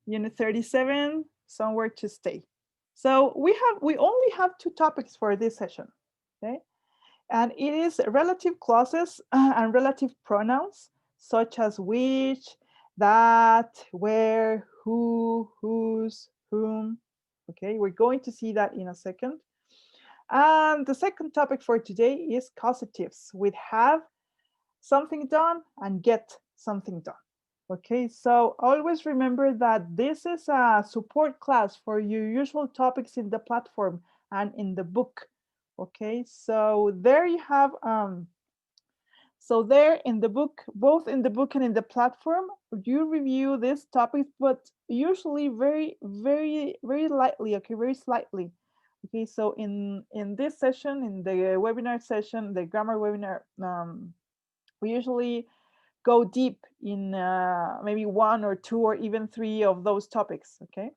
Unit 37, somewhere to stay. So we only have two topics for this session, okay? And it is relative clauses and relative pronouns, such as which, that, where, who, whose, whom. Okay, we're going to see that in a second. And the second topic for today is causatives with have something done and get something done. Okay, so always remember that this is a support class for your usual topics in the platform and in the book. Okay, so there you have there in the book, both in the book and in the platform, you review these topics, but usually very lightly, okay, very slightly. Okay, so in this session, in the webinar session, the grammar webinar, we usually go deep in maybe one or two or even three of those topics, okay?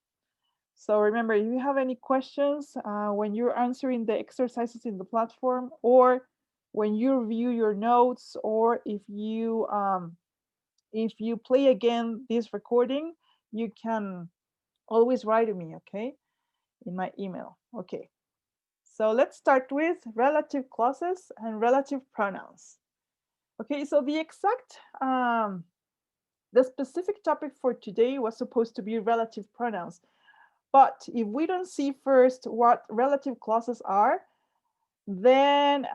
So remember, if you have any questions when you're answering the exercises in the platform, or when you review your notes, or if you play again this recording, you can always write to me, okay, in my email. Okay, so let's start with relative clauses and relative pronouns. Okay, so the specific topic for today was supposed to be relative pronouns. But if we don't see first what relative clauses are, then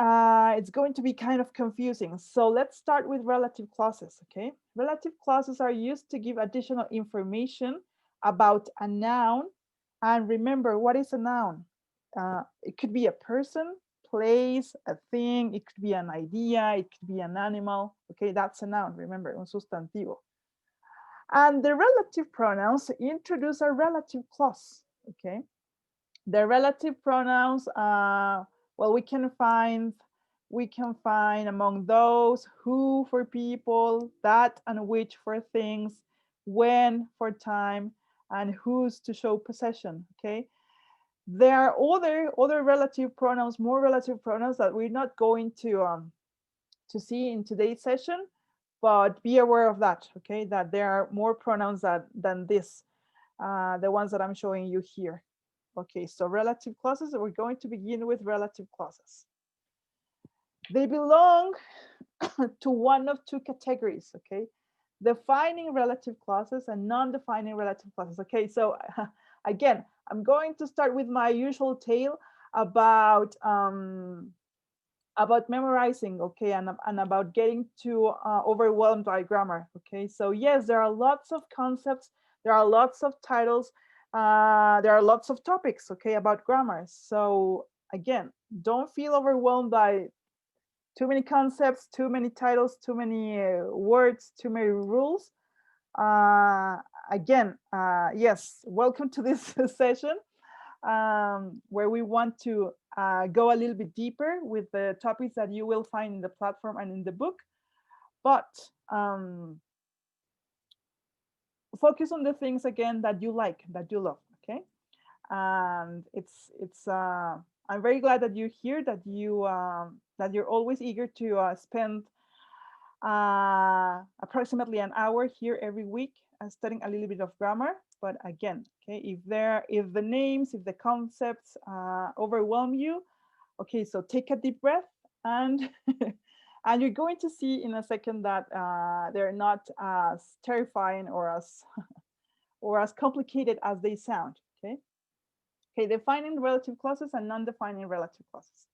it's going to be kind of confusing. So let's start with relative clauses, okay? Relative clauses are used to give additional information about a noun. And remember, what is a noun? It could be a person, place, a thing, it could be an idea, it could be an animal, okay? That's a noun, remember, un sustantivo. And the relative pronouns introduce a relative clause, okay? The relative pronouns, well, we can find among those who for people, that and which for things, when for time, and whose to show possession. Okay, there are other relative pronouns, more relative pronouns that we're not going to see in today's session, but be aware of that. Okay, that there are more pronouns than this, the ones that I'm showing you here. Okay, so relative clauses, we're going to begin with relative clauses. They belong to one of two categories, okay? Defining relative clauses and non-defining relative clauses. Okay, so again, I'm going to start with my usual tale about memorizing, okay, and about getting too overwhelmed by grammar, okay? So yes, there are lots of concepts, there are lots of titles, there are lots of topics, okay, about grammar. So again, don't feel overwhelmed by too many concepts, too many titles, too many words, too many rules. Uh, Again, yes, welcome to this session where we want to go a little bit deeper with the topics that you will find in the platform and in the book, but focus on the things again that you like, that you love. Okay, and I'm very glad that you're here, that you're always eager to spend approximately an hour here every week studying a little bit of grammar. But again, okay, if the names, if the concepts overwhelm you, okay, so take a deep breath and and you're going to see in a second that they're not as terrifying or as complicated as they sound. Okay. Okay, defining relative clauses and non-defining relative clauses.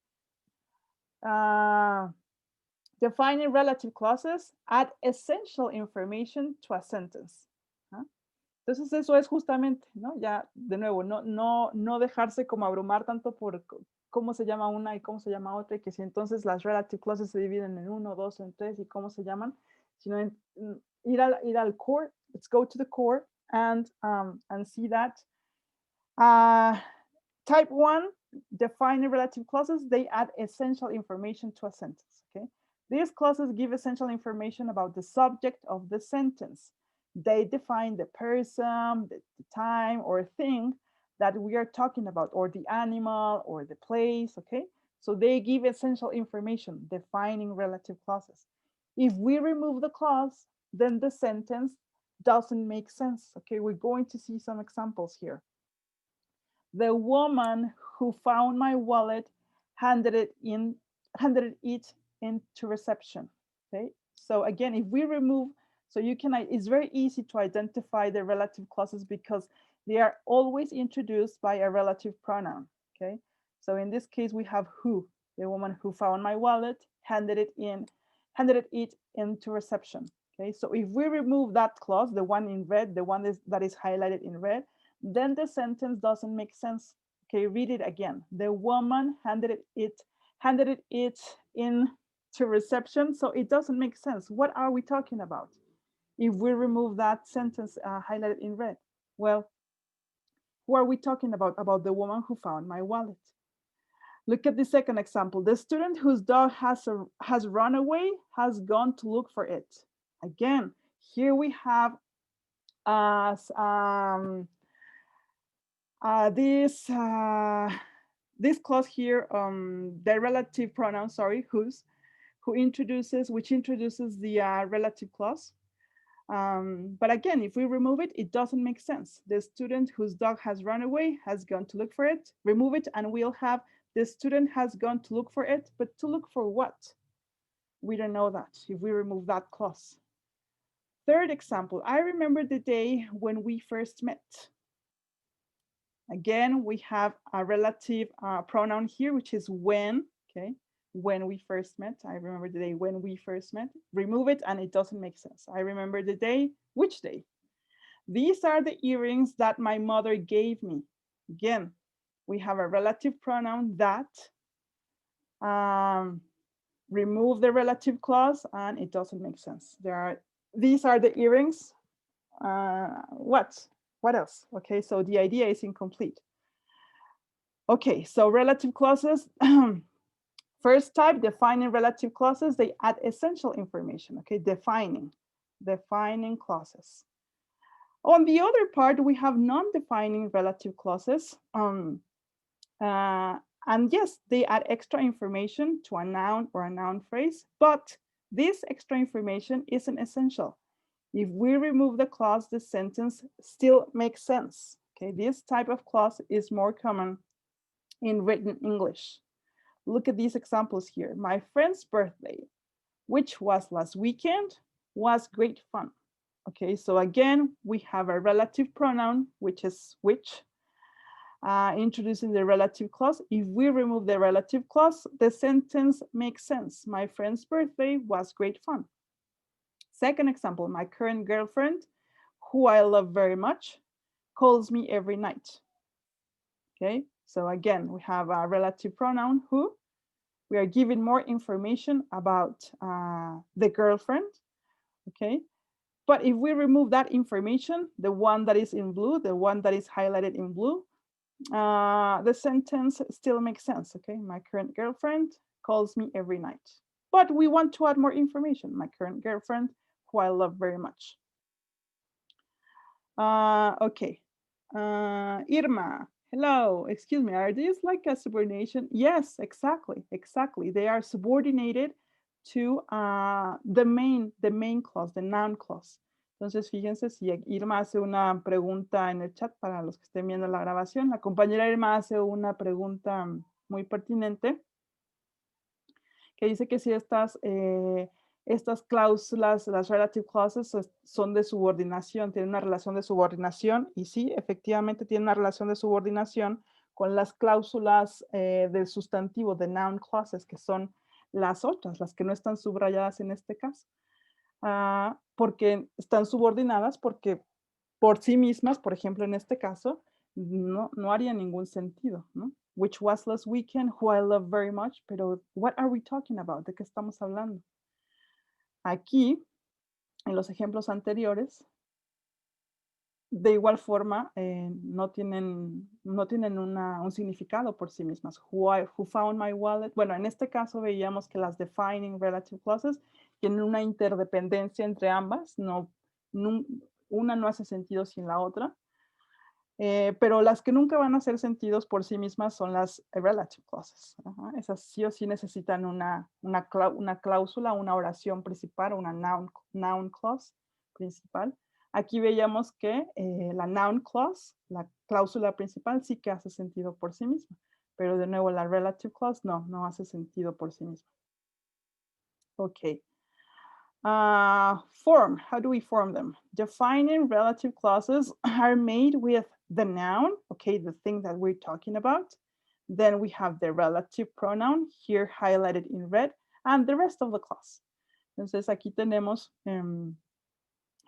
Uh, Defining relative clauses add essential information to a sentence. ¿Ah? Entonces eso es justamente, ¿no? Ya, de nuevo, no dejarse como abrumar tanto por cómo se llama una y cómo se llama otra, y que si entonces las relative clauses se dividen en uno, dos, en tres y cómo se llaman, sino ir al core. Let's go to the core and see that. Type 1, defining relative clauses, they add essential information to a sentence, okay? These clauses give essential information about the subject of the sentence. They define the person, the time or thing that we are talking about, or the animal or the place, okay? So they give essential information, defining relative clauses. If we remove the clause, then the sentence doesn't make sense. Okay, we're going to see some examples here. The woman who found my wallet handed it in, handed it into reception. Okay, so again, if we remove, so you can, it's very easy to identify the relative clauses because they are always introduced by a relative pronoun. Okay, so in this case we have who, the woman who found my wallet handed it into reception. Okay, so if we remove that clause, the one in red, the one that is highlighted in red, then the sentence doesn't make sense. Okay, read it again. The woman handed it in to reception, so it doesn't make sense. What are we talking about if we remove that sentence highlighted in red? Well, who are we talking about? About the woman who found my wallet. Look at the second example. The student whose dog has run away has gone to look for it. Again, here we have as this clause here, the relative pronoun, sorry, whose, which introduces the relative clause. But again, if we remove it, it doesn't make sense. The student whose dog has run away has gone to look for it. Remove it and we'll have the student has gone to look for it, but to look for what? We don't know that if we remove that clause. Third example, I remember the day when we first met. Again, we have a relative pronoun here, which is when, okay? When we first met, I remember the day when we first met. Remove it and it doesn't make sense. I remember the day, which day? These are the earrings that my mother gave me. Again, we have a relative pronoun that. Remove the relative clause and it doesn't make sense. These are the earrings. What else? Okay, so the idea is incomplete. Okay, so relative clauses. First type, defining relative clauses, they add essential information, okay, defining clauses. On the other part, we have non-defining relative clauses. And yes, they add extra information to a noun or a noun phrase, but this extra information isn't essential. If we remove the clause, the sentence still makes sense. Okay, this type of clause is more common in written English. Look at these examples here. My friend's birthday, which was last weekend, was great fun. Okay, so again, we have a relative pronoun, which is which, introducing the relative clause. If we remove the relative clause, the sentence makes sense. My friend's birthday was great fun. Second example, my current girlfriend, who I love very much, calls me every night. Okay, so again, we have a relative pronoun, who. We are giving more information about the girlfriend, okay? But if we remove that information, the one that is in blue, the one that is highlighted in blue, the sentence still makes sense, okay? My current girlfriend calls me every night. But we want to add more information. My current girlfriend, who I love very much. Okay, Irma, hello, excuse me, are these like a subordination? Yes, exactly. They are subordinated to the main clause, the noun clause. Entonces, fíjense si Irma hace una pregunta en el chat para los que estén viendo la grabación. La compañera Irma hace una pregunta muy pertinente que dice que si estas cláusulas, las relative clauses, son de subordinación, tienen una relación de subordinación, y sí, efectivamente tienen una relación de subordinación con las cláusulas del sustantivo, de noun clauses, que son las otras, las que no están subrayadas en este caso. Porque están subordinadas porque por sí mismas, por ejemplo, en este caso, no haría ningún sentido, ¿no? Which was last weekend, who I love very much, pero what are we talking about? ¿De qué estamos hablando? Aquí, en los ejemplos anteriores, de igual forma, no tienen un significado por sí mismas. Who found my wallet? Bueno, en este caso veíamos que las defining relative clauses tienen una interdependencia entre ambas. Una no hace sentido sin la otra. Pero las que nunca van a hacer sentidos por sí mismas son las relative clauses. Esas sí o sí necesitan una cláusula, una oración principal, una noun clause principal Aquí veíamos que la noun clause, la cláusula principal, sí que hace sentido por sí misma. Pero de nuevo, la relative clause no hace sentido por sí misma. Ok. Form, how do we form them? Defining relative clauses are made with the noun, okay, the thing that we're talking about. Then we have the relative pronoun, here highlighted in red, and the rest of the clause. Entonces aquí tenemos,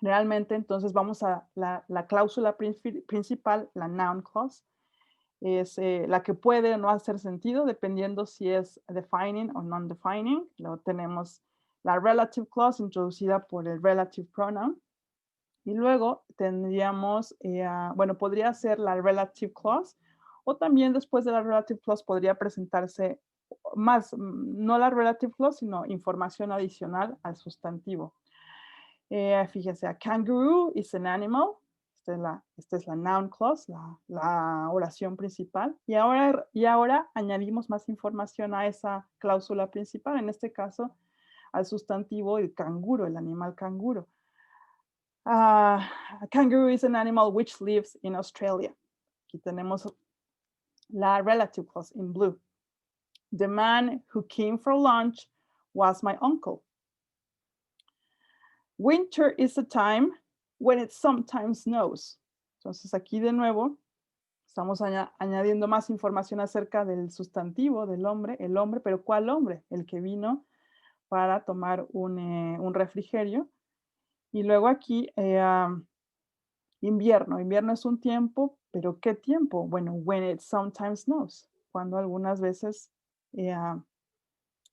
realmente entonces vamos a la cláusula principal, la noun clause, es la que puede no hacer sentido dependiendo si es defining o non-defining. Luego tenemos la relative clause introducida por el relative pronoun. Y luego tendríamos, bueno, podría ser la relative clause o también después de la relative clause podría presentarse más, no la relative clause, sino información adicional al sustantivo. Fíjense, a kangaroo is an animal. Esta es la noun clause, la oración principal. Y ahora añadimos más información a esa cláusula principal, en este caso al sustantivo el canguro, el animal canguro. A kangaroo is an animal which lives in Australia. Aquí tenemos la relative clause in blue. The man who came for lunch was my uncle. Winter is a time when it sometimes snows. Entonces aquí de nuevo estamos añadiendo más información acerca del sustantivo del hombre, el hombre, pero ¿cuál hombre? El que vino para tomar un refrigerio. Y luego aquí invierno. Invierno es un tiempo, pero ¿qué tiempo? Bueno, when it sometimes snows, cuando algunas veces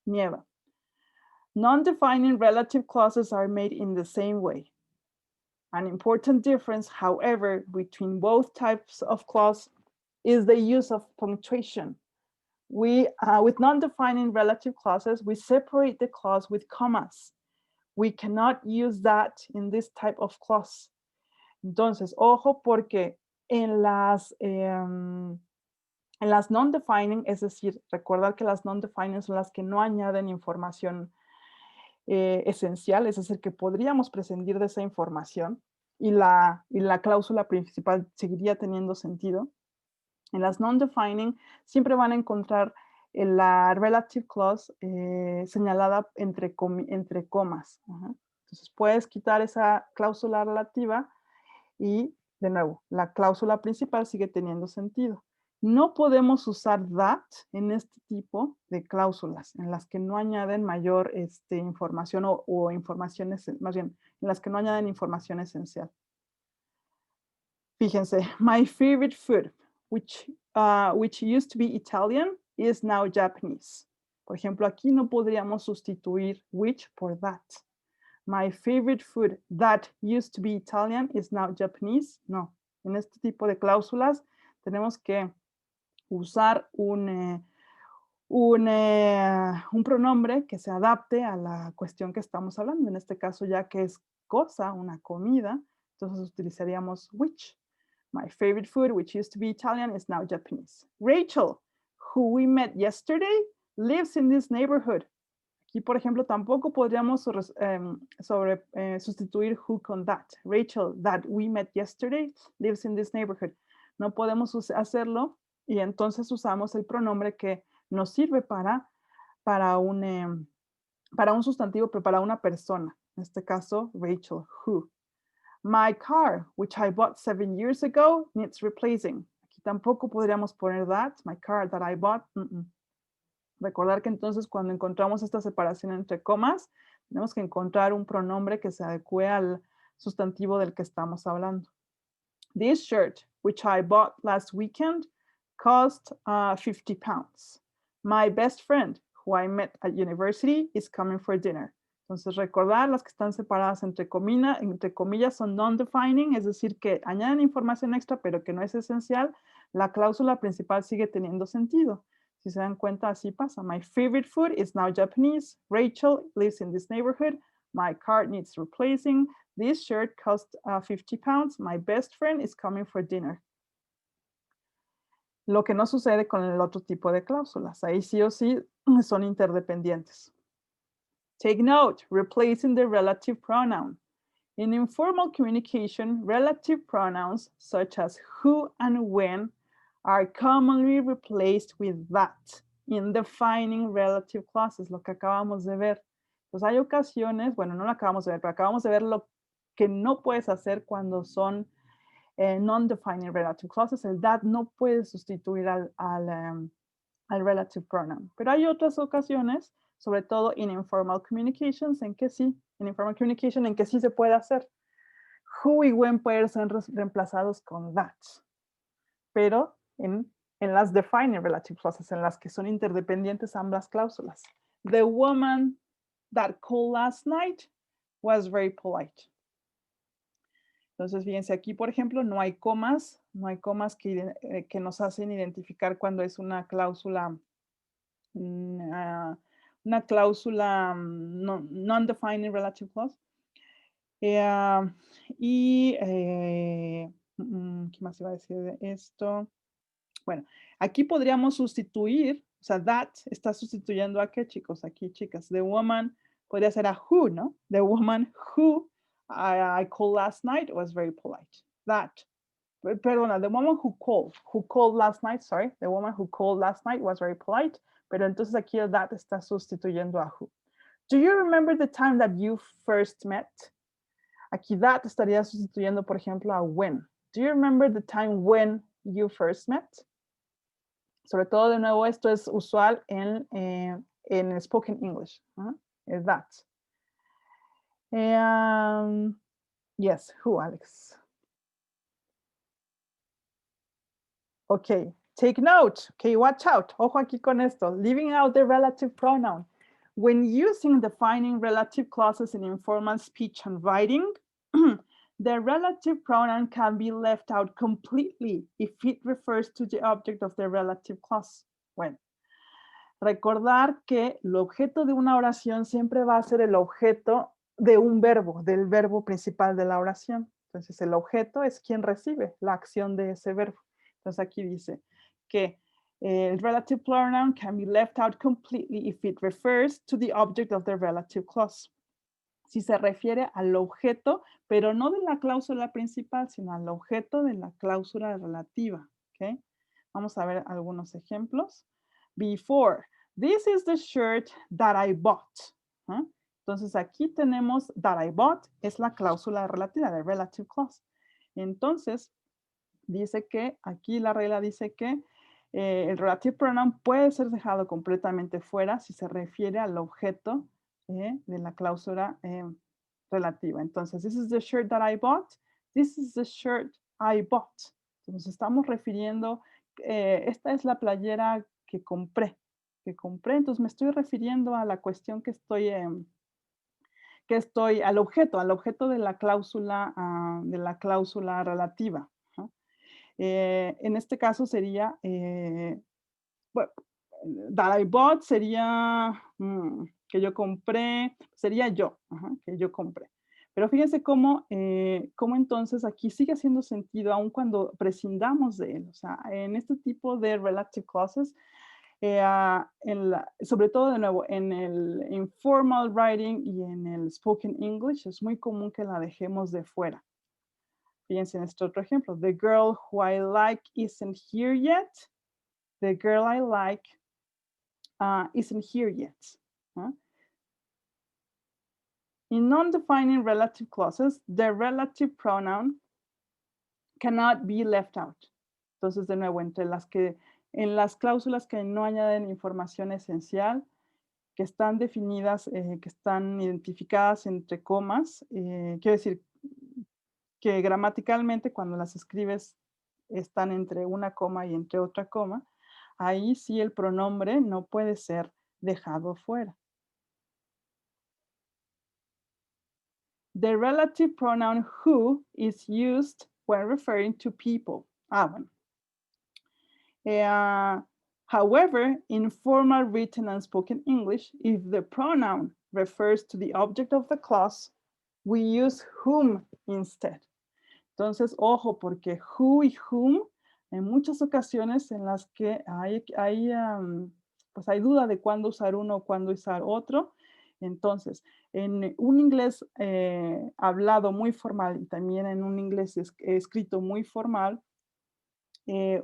nieva. Non-defining relative clauses are made in the same way. An important difference, however, between both types of clause is the use of punctuation. With non-defining relative clauses, we separate the clause with commas. We cannot use that in this type of clause. Entonces, ojo, porque en las non-defining, es decir, recordar que las non-defining son las que no añaden información esencial, es decir, que podríamos prescindir de esa información y la cláusula principal seguiría teniendo sentido. En las non-defining siempre van a encontrar la relative clause señalada entre comas. Entonces puedes quitar esa cláusula relativa y de nuevo, la cláusula principal sigue teniendo sentido. No podemos usar that en este tipo de cláusulas, en las que no añaden mayor información o informaciones, más bien, en las que no añaden información esencial. Fíjense, my favorite food, which used to be Italian, is now Japanese. Por ejemplo, aquí no podríamos sustituir which por that. My favorite food that used to be Italian is now Japanese. No, en este tipo de cláusulas tenemos que usar un pronombre que se adapte a la cuestión que estamos hablando. En este caso, ya que es cosa, una comida, entonces utilizaríamos which. My favorite food, which used to be Italian, is now Japanese. Rachel, who we met yesterday, lives in this neighborhood. Aquí, por ejemplo, tampoco podríamos sustituir who con that. Rachel, that we met yesterday, lives in this neighborhood. No podemos hacerlo y entonces usamos el pronombre que nos sirve para un sustantivo, pero para una persona. En este caso, Rachel, who. My car, which I bought 7 years ago, needs replacing. Aquí tampoco podríamos poner that. My car that I bought. Recordar que entonces cuando encontramos esta separación entre comas, tenemos que encontrar un pronombre que se adecue al sustantivo del que estamos hablando. This shirt, which I bought last weekend, cost 50 pounds. My best friend, who I met at university, is coming for dinner. Entonces, recordar las que están separadas entre comillas son non-defining, es decir, que añaden información extra, pero que no es esencial. La cláusula principal sigue teniendo sentido. Si se dan cuenta, así pasa. My favorite food is now Japanese. Rachel lives in this neighborhood. My car needs replacing. This shirt cost 50 pounds. My best friend is coming for dinner. Lo que no sucede con el otro tipo de cláusulas. Ahí sí o sí son interdependientes. Take note, replacing the relative pronoun. In informal communication, relative pronouns such as who and when are commonly replaced with that in defining relative clauses, lo que acabamos de ver. Pues hay ocasiones, bueno, no lo acabamos de ver, pero acabamos de ver lo que no puedes hacer cuando son non-defining relative clauses. El that no puede sustituir al relative pronoun. Pero hay otras ocasiones, sobre todo en informal communications, en que sí, en informal communication, en que sí se puede hacer. Who y when pueden ser reemplazados con that. Pero en las defining relative clauses, en las que son interdependientes ambas cláusulas. The woman that called last night was very polite. Entonces, fíjense, aquí, por ejemplo, no hay comas que nos hacen identificar cuando es una cláusula non-defining relative clause. ¿Qué más iba a decir de esto? Bueno, aquí podríamos sustituir, o sea, that está sustituyendo a qué, chicos, aquí, chicas. The woman podría ser a who, ¿no? The woman who I called last night was very polite. That. Perdona, the woman who called last night, sorry, the woman who called last night was very polite, pero entonces aquí el that está sustituyendo a who. Do you remember the time that you first met? Aquí that estaría sustituyendo, por ejemplo, a when. Do you remember the time when you first met? Sobre todo, de nuevo, esto es usual en spoken English. Es that. Yes, who, Alex? Okay, take note. Okay, watch out. Ojo aquí con esto. Leaving out the relative pronoun. When using defining relative clauses in informal speech and writing, the relative pronoun can be left out completely if it refers to the object of the relative clause. Bueno, recordar que el objeto de una oración siempre va a ser el objeto de un verbo, del verbo principal de la oración. Entonces, el objeto es quien recibe la acción de ese verbo. Entonces, aquí dice que el relative pronoun can be left out completely if it refers to the object of the relative clause. Si se refiere al objeto, pero no de la cláusula principal, sino al objeto de la cláusula relativa. ¿Okay? Vamos a ver algunos ejemplos. Before, this is the shirt that I bought. Entonces aquí tenemos that I bought, es la cláusula relativa, the relative clause. Entonces, dice que, aquí la regla dice que el relative pronoun puede ser dejado completamente fuera si se refiere al objeto de la cláusula relativa. Entonces, this is the shirt that I bought. This is the shirt I bought. Entonces, estamos refiriendo, esta es la playera que compré. Entonces, me estoy refiriendo a la cuestión que estoy, al objeto de la cláusula relativa. En este caso sería, bueno, that I bought sería que yo compré, sería yo, que yo compré. Pero fíjense cómo entonces aquí sigue haciendo sentido aun cuando prescindamos de él. O sea, en este tipo de relative clauses, sobre todo de nuevo en el informal writing y en el spoken English, es muy común que la dejemos de fuera. Fíjense en este otro ejemplo. The girl who I like isn't here yet. The girl I like isn't here yet. In non-defining relative clauses, the relative pronoun cannot be left out. Entonces, de nuevo, en las cláusulas que no añaden información esencial, que están definidas, que están identificadas entre comas, quiero decir que gramaticalmente cuando las escribes están entre una coma y entre otra coma, ahí sí el pronombre no puede ser dejado fuera. The relative pronoun who is used when referring to people. Bueno. However, in formal written and spoken English, if the pronoun refers to the object of the clause, we use whom instead. Entonces, ojo, porque who y whom, en muchas ocasiones en las que pues hay duda de cuándo usar uno o cuándo usar otro. Entonces, En un inglés hablado muy formal y también en un inglés escrito muy formal,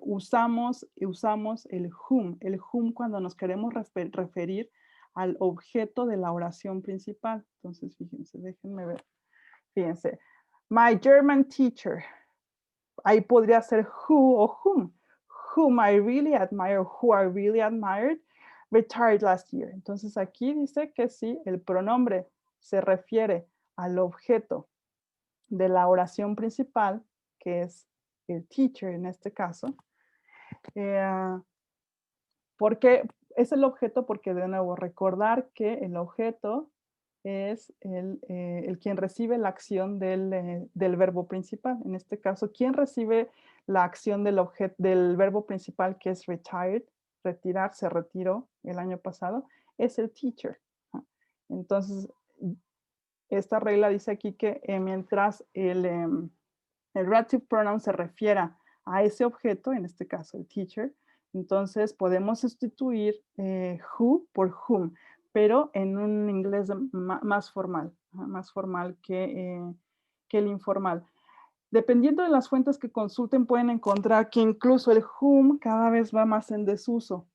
usamos el whom. El whom cuando nos queremos referir al objeto de la oración principal. Entonces, fíjense, déjenme ver. Fíjense, my German teacher. Ahí podría ser who o whom I really admire, who I really admired, retired last year. Entonces aquí dice que sí, el pronombre se refiere al objeto de la oración principal, que es el teacher en este caso. Porque es el objeto, porque de nuevo recordar que el objeto es el quien recibe la acción del verbo principal. En este caso, ¿quién recibe la acción del verbo principal, que es retired? Retirar, se retiró el año pasado, es el teacher. Entonces, esta regla dice aquí que mientras el relative pronoun se refiera a ese objeto, en este caso el teacher, entonces podemos sustituir who por whom, pero en un inglés más formal que el informal. Dependiendo de las fuentes que consulten, pueden encontrar que incluso el whom cada vez va más en desuso.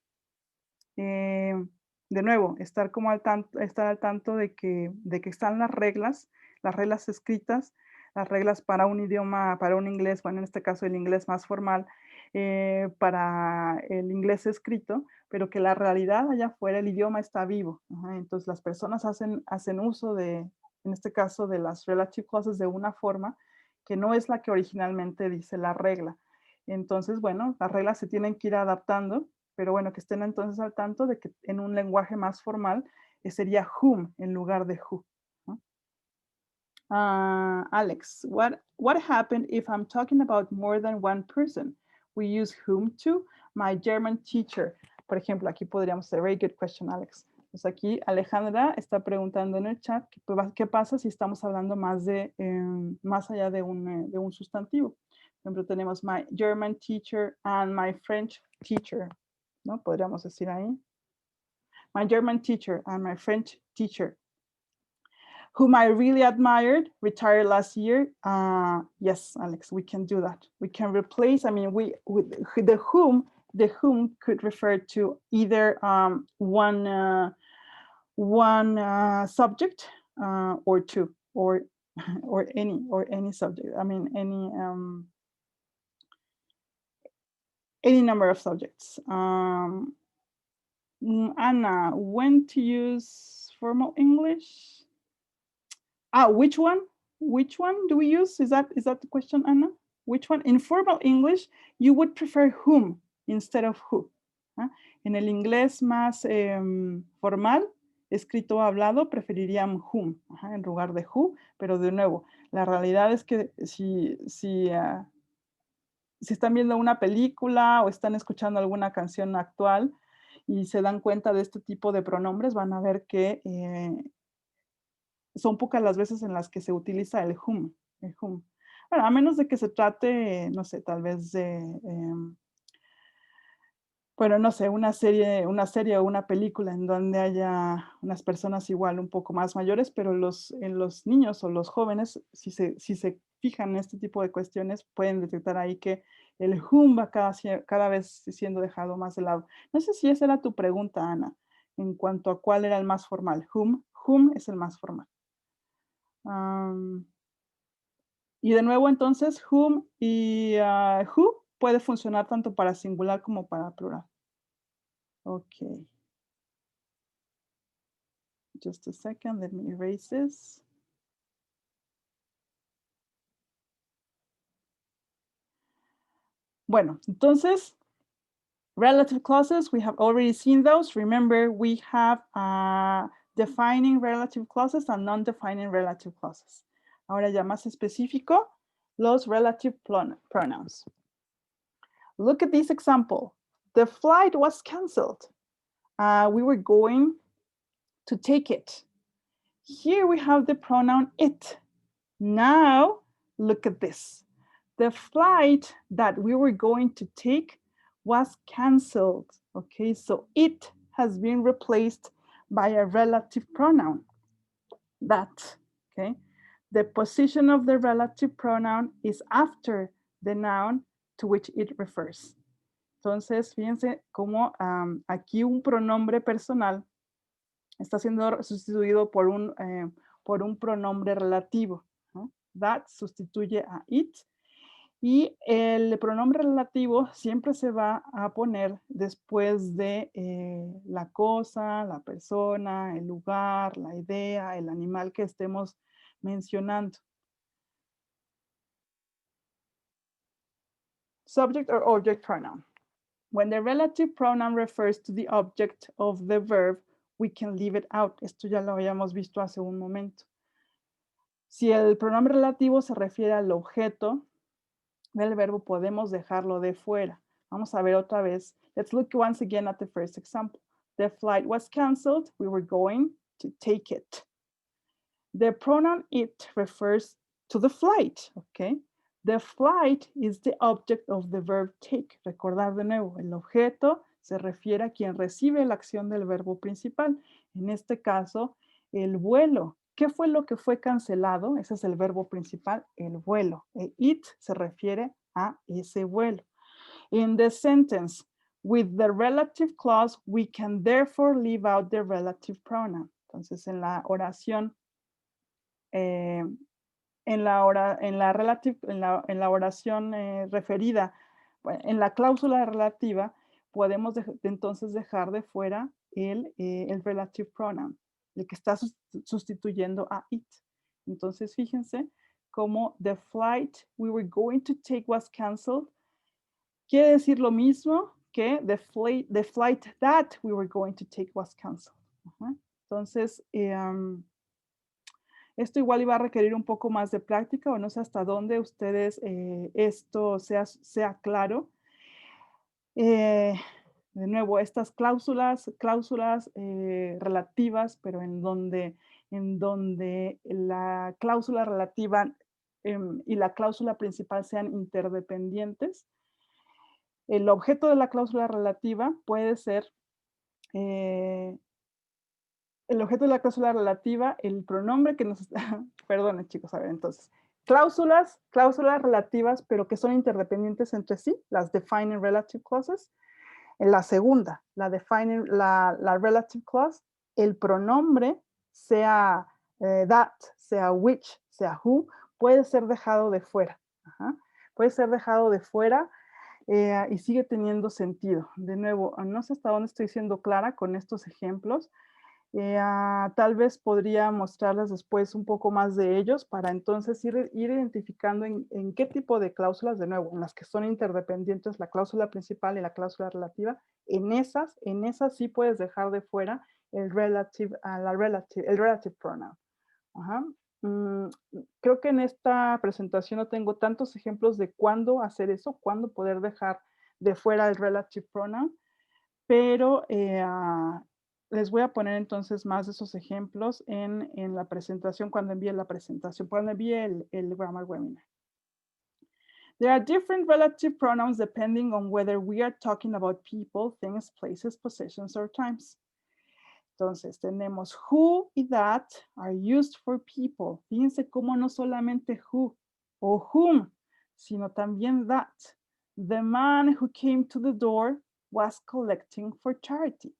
De nuevo, estar al tanto de que están las reglas escritas, las reglas para un idioma, para un inglés, bueno, en este caso el inglés más formal, para el inglés escrito, pero que la realidad allá afuera, el idioma está vivo. Entonces las personas hacen uso de, en este caso, de las relative clauses de una forma que no es la que originalmente dice la regla. Entonces, bueno, las reglas se tienen que ir adaptando, pero bueno, que estén entonces al tanto de que en un lenguaje más formal sería whom en lugar de who. ¿No? Alex, what happened if I'm talking about more than one person? We use whom to. My German teacher. Por ejemplo, aquí podríamos hacer, very good question, Alex. Pues aquí Alejandra está preguntando en el chat qué pasa si estamos hablando más allá de un sustantivo. Por ejemplo, tenemos my German teacher and my French teacher. ¿No? Podríamos decir ahí. My German teacher and my French teacher, whom I really admired, retired last year. Yes, Alex, we can do that. We can replace, I mean, with the whom could refer to either one subject or two, or any subject. I mean, any number of subjects. Anna, when to use formal English? Which one? Which one do we use? Is that the question, Anna? Which one? In formal English, you would prefer whom instead of who. En el inglés más formal, escrito o hablado, preferirían whom en lugar de who, pero de nuevo, la realidad es que si están viendo una película o están escuchando alguna canción actual y se dan cuenta de este tipo de pronombres, van a ver que son pocas las veces en las que se utiliza el whom. Bueno, a menos de que se trate, no sé, tal vez de, bueno, no sé, una serie o una película en donde haya unas personas igual un poco más mayores, pero en los niños o los jóvenes, si se fijan en este tipo de cuestiones, pueden detectar ahí que el whom va cada vez siendo dejado más de lado. No sé si esa era tu pregunta, Ana, en cuanto a cuál era el más formal. Whom es el más formal. Y de nuevo, entonces, whom y who puede funcionar tanto para singular como para plural. Ok. Just a second, let me erase this. Bueno, entonces, relative clauses, we have already seen those. Remember, we have defining relative clauses and non-defining relative clauses. Ahora ya más específico, los relative pronouns. Look at this example. The flight was canceled. We were going to take it. Here we have the pronoun it. Now, look at this. The flight that we were going to take was canceled. Okay, so it has been replaced by a relative pronoun. that, okay? The position of the relative pronoun is after the noun to which it refers. Entonces, fíjense cómo aquí un pronombre personal está siendo sustituido por un pronombre relativo, ¿no? That sustituye a it. Y el pronombre relativo siempre se va a poner después de la cosa, la persona, el lugar, la idea, el animal que estemos mencionando. Subject or object pronoun. When the relative pronoun refers to the object of the verb, we can leave it out. Esto ya lo habíamos visto hace un momento. Si el pronombre relativo se refiere al objeto del verbo, podemos dejarlo de fuera. Vamos a ver otra vez. Let's look once again at the first example. The flight was canceled. We were going to take it. The pronoun it refers to the flight, okay? The flight is the object of the verb take. Recordar de nuevo, el objeto se refiere a quien recibe la acción del verbo principal. En este caso, el vuelo. ¿Qué fue lo que fue cancelado? Ese es el verbo principal, el vuelo. El it se refiere a ese vuelo. In the sentence, with the relative clause, we can therefore leave out the relative pronoun. Entonces, en la oración, en la oración referida, en la cláusula relativa, podemos entonces dejar de fuera el relative pronoun, el que está sustituyendo a it. Entonces, fíjense cómo the flight we were going to take was canceled quiere decir lo mismo que the flight that we were going to take was canceled. Entonces, esto igual iba a requerir un poco más de práctica, o no sé hasta dónde ustedes esto sea claro. De nuevo, estas cláusulas relativas, pero en donde la cláusula relativa y la cláusula principal sean interdependientes. El objeto de la cláusula relativa puede ser el objeto de la cláusula relativa, el pronombre que nos está, perdonen chicos, a ver, entonces, cláusulas relativas, pero que son interdependientes entre sí, las defining relative clauses. En la segunda, la relative clause, el pronombre, sea that, sea which, sea who, puede ser dejado de fuera. Puede ser dejado de fuera y sigue teniendo sentido. De nuevo, no sé hasta dónde estoy siendo clara con estos ejemplos. Tal vez podría mostrarles después un poco más de ellos para entonces ir identificando en qué tipo de cláusulas, de nuevo, en las que son interdependientes la cláusula principal y la cláusula relativa, en esas sí puedes dejar de fuera el relative pronoun. Creo que en esta presentación no tengo tantos ejemplos de cuándo hacer eso, cuándo poder dejar de fuera el relative pronoun, pero les voy a poner entonces más de esos ejemplos en la presentación, cuando envíe la presentación, cuando envíe el Grammar Webinar. There are different relative pronouns depending on whether we are talking about people, things, places, possessions, or times. Entonces, tenemos who y that are used for people. Fíjense cómo no solamente who o whom, sino también that. The man who came to the door was collecting for charity.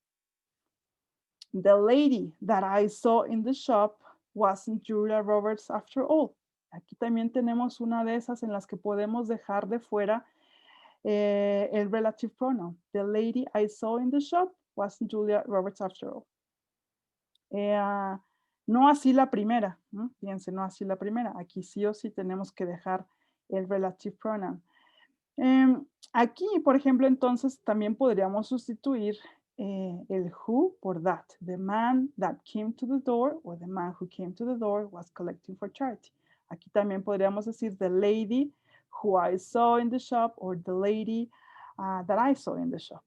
The lady that I saw in the shop wasn't Julia Roberts after all. Aquí también tenemos una de esas en las que podemos dejar de fuera el relative pronoun. The lady I saw in the shop wasn't Julia Roberts after all. No así la primera, ¿no? Fíjense, no así la primera. Aquí sí o sí tenemos que dejar el relative pronoun. Aquí, por ejemplo, entonces también podríamos sustituir el who por that. The man that came to the door, or the man who came to the door was collecting for charity. Aquí también podríamos decir the lady who I saw in the shop, or the lady that I saw in the shop.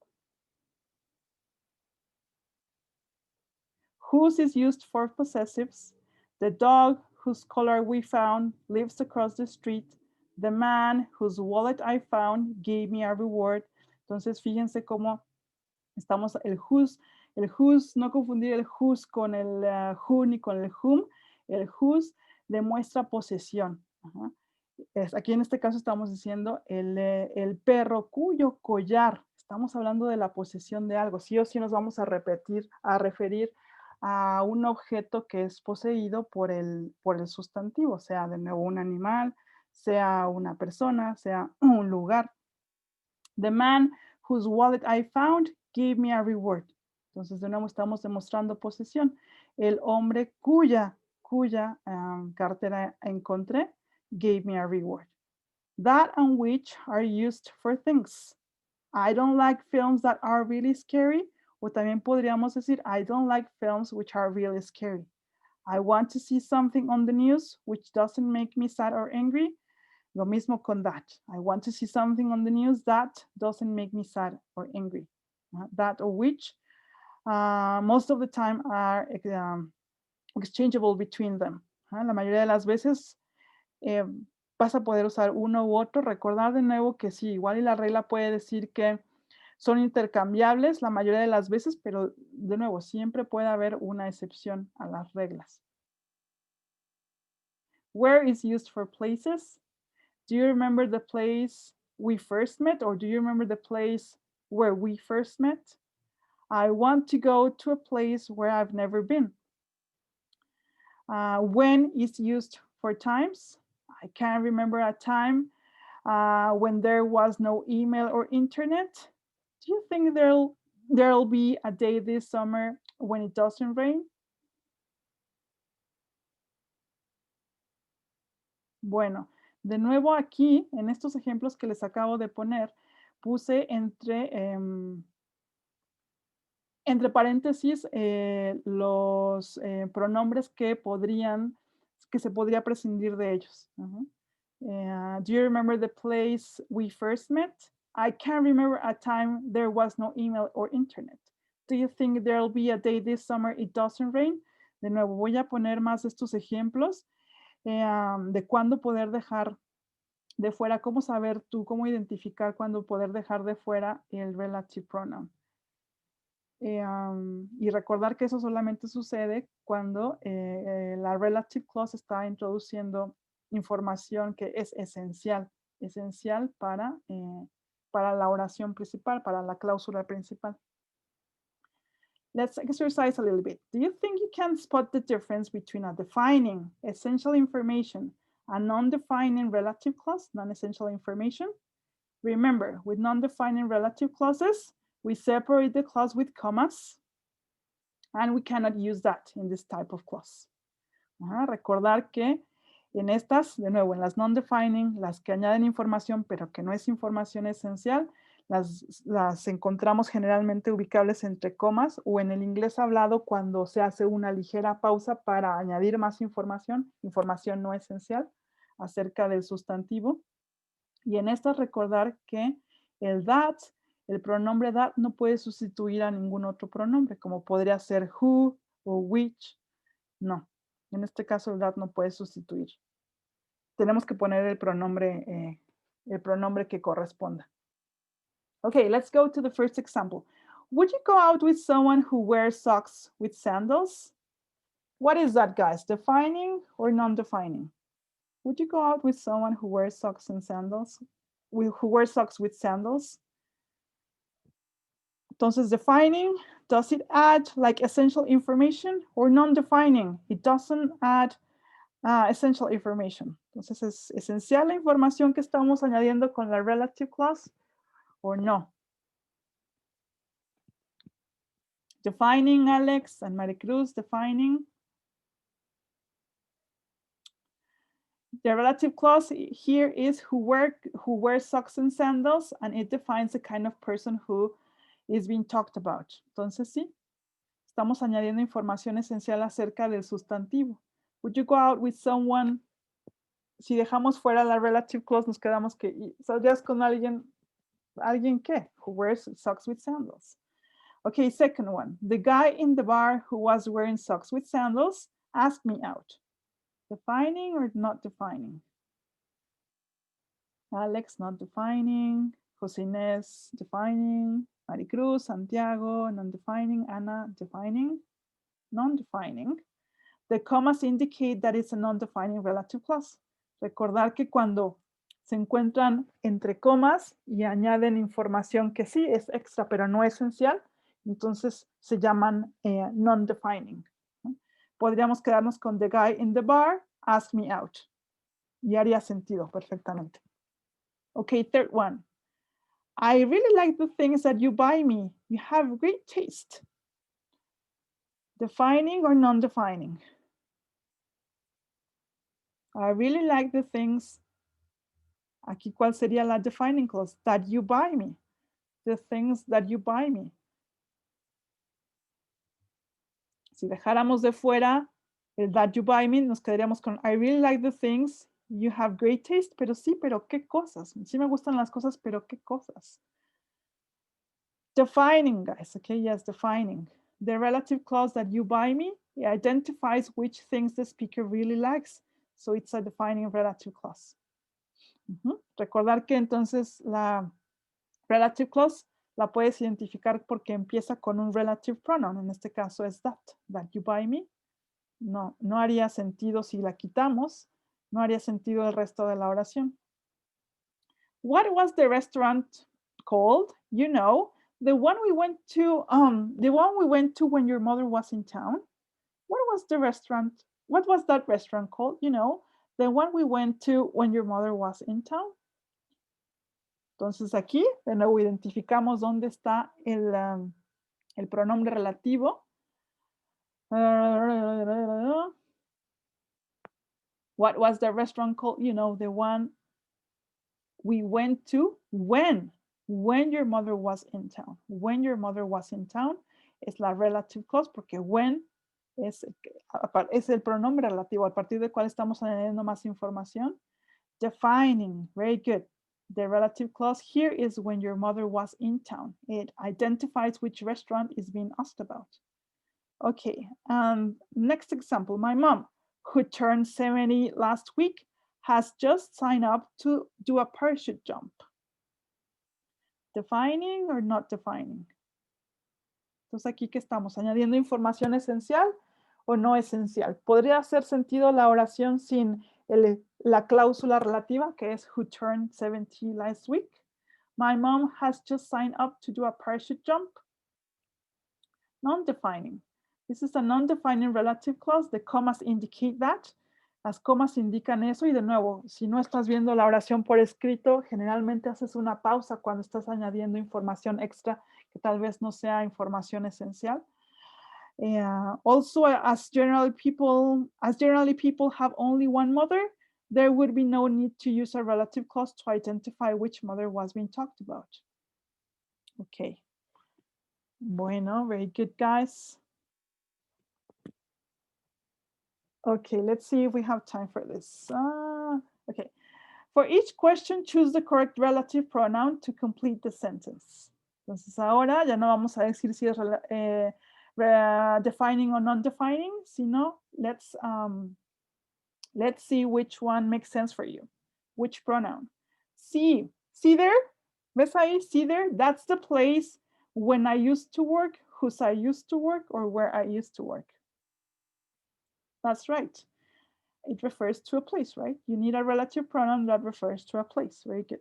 Whose is used for possessives. The dog whose collar we found lives across the street. The man whose wallet I found gave me a reward. Entonces, fíjense cómo estamos el whose, no confundir el whose con el who ni con el whom. El whose demuestra posesión. Ajá. Aquí en este caso estamos diciendo el perro cuyo collar. Estamos hablando de la posesión de algo. Sí o sí nos vamos a referir a un objeto que es poseído por el sustantivo, sea de nuevo un animal, sea una persona, sea un lugar. The man whose wallet I found gave me a reward. Entonces, de nuevo estamos demostrando posesión. El hombre cuya cartera encontré gave me a reward. That and which are used for things. I don't like films that are really scary. O también podríamos decir, I don't like films which are really scary. I want to see something on the news which doesn't make me sad or angry. Lo mismo con that. I want to see something on the news that doesn't make me sad or angry. That or which most of the time are exchangeable between them. La mayoría de las veces vas a poder usar uno u otro. Recordar de nuevo que sí, igual y la regla puede decir que son intercambiables la mayoría de las veces, pero de nuevo, siempre puede haber una excepción a las reglas. Where is used for places. Do you remember the place we first met, or do you remember the place where we first met? I want to go to a place where I've never been. When is used for times. I can't remember a time when there was no email or internet. Do you think there'll be a day this summer when it doesn't rain? Bueno, de nuevo aquí, en estos ejemplos que les acabo de poner, puse entre paréntesis los pronombres que se podría prescindir de ellos. Do you remember the place we first met? I can't remember a time there was no email or internet. Do you think there'll be a day this summer it doesn't rain? De nuevo, voy a poner más estos ejemplos de cuándo poder dejar de fuera, cómo saber tú, cómo identificar cuándo poder dejar de fuera el relative pronoun. Y recordar que eso solamente sucede cuando la relative clause está introduciendo información que es esencial para la oración principal, para la cláusula principal. Let's exercise a little bit. Do you think you can spot the difference between a defining essential information and non-defining relative clause, non-essential information? Remember, with non-defining relative clauses, we separate the clause with commas, and we cannot use that in this type of clause. Recordar que en estas, de nuevo, en las non-defining, las que añaden información, pero que no es información esencial, las encontramos generalmente ubicables entre comas o en el inglés hablado cuando se hace una ligera pausa para añadir más información no esencial, acerca del sustantivo. Y en estas recordar que el that, el pronombre that no puede sustituir a ningún otro pronombre, como podría ser who o which. No, en este caso el that no puede sustituir. Tenemos que poner el pronombre que corresponda. Okay, let's go to the first example. Would you go out with someone who wears socks with sandals? What is that, guys? Defining or non-defining? Would you go out with someone who wears socks and sandals? Who wears socks with sandals? Entonces, defining, does it add like essential information or non-defining? It doesn't add essential information. Entonces, ¿es esencial la información que estamos añadiendo con la relative clause o no? Defining, Alex and Maricruz, defining. The relative clause here is who wears socks and sandals, and it defines the kind of person who is being talked about. Entonces, sí, estamos añadiendo información esencial acerca del sustantivo. Would you go out with someone? Si dejamos fuera la relative clause, nos quedamos que saldrías con alguien ¿qué? Who wears socks with sandals. Okay, second one. The guy in the bar who was wearing socks with sandals asked me out. Defining or not defining? Alex, not defining. Jose Inés, defining. Maricruz, Santiago, non-defining. Ana, defining. Non-defining. The commas indicate that it's a non-defining relative clause. Recordar que cuando se encuentran entre comas y añaden información que sí es extra, pero no esencial, entonces se llaman non-defining. Podríamos quedarnos con the guy in the bar asked me out. Y haría sentido perfectamente. Okay, third one. I really like the things that you buy me. You have great taste. Defining or non-defining? I really like the things. Aquí, ¿cuál sería la defining clause? That you buy me. The things that you buy me. Si dejáramos de fuera el that you buy me, nos quedaríamos con I really like the things. You have great taste. Pero sí, pero ¿qué cosas? Sí me gustan las cosas, pero ¿qué cosas? Defining, guys. Okay, yes, defining. The relative clause that you buy me, it identifies which things the speaker really likes. So it's a defining relative clause. Recordar que entonces la relative clause la puedes identificar porque empieza con un relative pronoun. En este caso es that you buy me. No haría sentido si la quitamos. No haría sentido el resto de la oración. What was the restaurant called? You know, the one we went to when your mother was in town. What was the restaurant? What was that restaurant called? You know, the one we went to when your mother was in town. Entonces aquí, de nuevo, identificamos dónde está el pronombre relativo. What was the restaurant called? You know, the one we went to when your mother was in town. When your mother was in town es la relative clause porque when es el pronombre relativo a partir del cual estamos añadiendo más información. Defining, very good. The relative clause here is when your mother was in town. It identifies which restaurant is being asked about. Okay, next example. My mom, who turned 70 last week, has just signed up to do a parachute jump. Defining or not defining? Entonces aquí que estamos añadiendo información esencial o no esencial. ¿Podría hacer sentido la oración sin la cláusula relativa que es who turned 70 last week? My mom has just signed up to do a parachute jump. Non-defining. This is a non-defining relative clause. The commas indicate that. Las comas indican eso y de nuevo, si no estás viendo la oración por escrito, generalmente haces una pausa cuando estás añadiendo información extra que tal vez no sea información esencial. Also, as generally people have only one mother, there would be no need to use a relative clause to identify which mother was being talked about. Okay. Bueno, very good, guys. Okay, let's see if we have time for this. Okay. For each question, choose the correct relative pronoun to complete the sentence. Entonces ahora ya no vamos a decir si es defining or non-defining, sino let's see which one makes sense for you. Which pronoun? See there? ¿Ves ahí? See there? That's the place when I used to work, whose I used to work, or where I used to work. That's right. It refers to a place, right? You need a relative pronoun that refers to a place. Very good.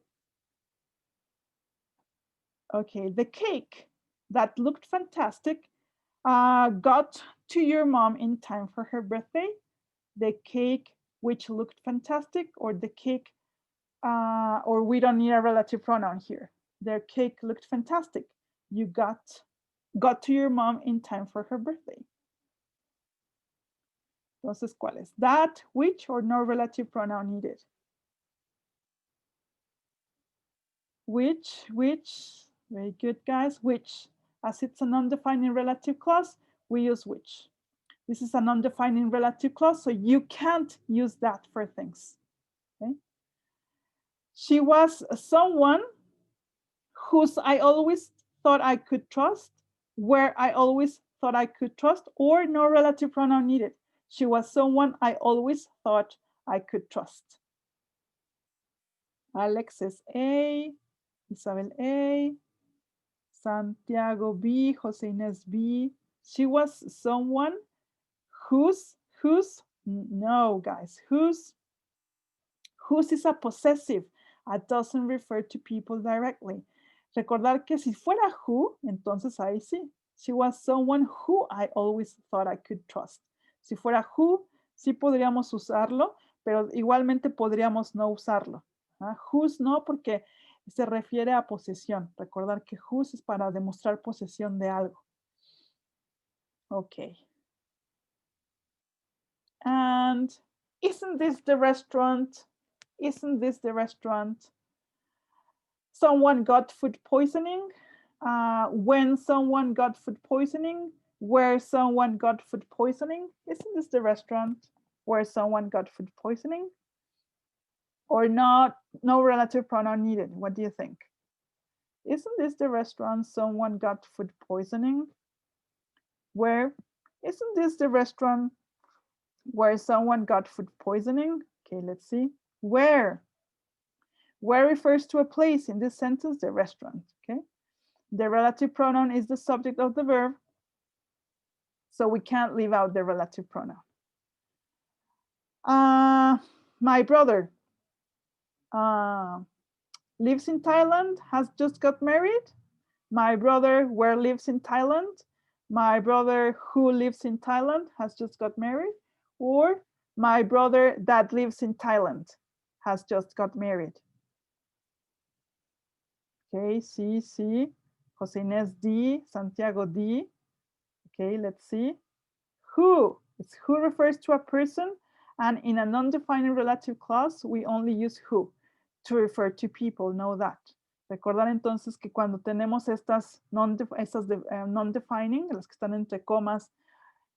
Okay, the cake that looked fantastic got to your mom in time for her birthday. The cake which looked fantastic, or the cake, or we don't need a relative pronoun here. Their cake looked fantastic. You got to your mom in time for her birthday. Entonces, ¿cuál es? That, which, or no relative pronoun needed? Which, very good, guys. Which, as it's a non-defining relative clause, we use which. This is a non-defining relative clause, so you can't use that for things. Okay? She was someone whose I always thought I could trust, where I always thought I could trust, or no relative pronoun needed. She was someone I always thought I could trust. Alex is A, Isabel A, Santiago B, Jose Inés B. She was someone whose Whose? No, guys. Whose is a possessive. It doesn't refer to people directly. Recordar que si fuera who, entonces ahí sí. She was someone who I always thought I could trust. Si fuera who, sí podríamos usarlo, pero igualmente podríamos no usarlo. Whose no, porque se refiere a posesión. Recordar que whose es para demostrar posesión de algo. Okay. And isn't this the restaurant? Isn't this the restaurant? Someone got food poisoning. When someone got food poisoning. Where someone got food poisoning. Isn't this the restaurant where someone got food poisoning? Or not, no relative pronoun needed. What do you think? Isn't this the restaurant someone got food poisoning? Where? Isn't this the restaurant where someone got food poisoning? Okay, let's see. Where? Where refers to a place in this sentence, the restaurant, okay? The relative pronoun is the subject of the verb, so we can't leave out the relative pronoun. My brother lives in Thailand, has just got married. My brother where lives in Thailand. My brother who lives in Thailand has just got married. Or my brother that lives in Thailand has just got married. Okay, sí. José Inés D, Santiago D. Okay, let's see. Who? It's who refers to a person, and in a non-defining relative clause, we only use who to refer to people. Know that. Recordar entonces que cuando tenemos estas non-defining, las que están entre comas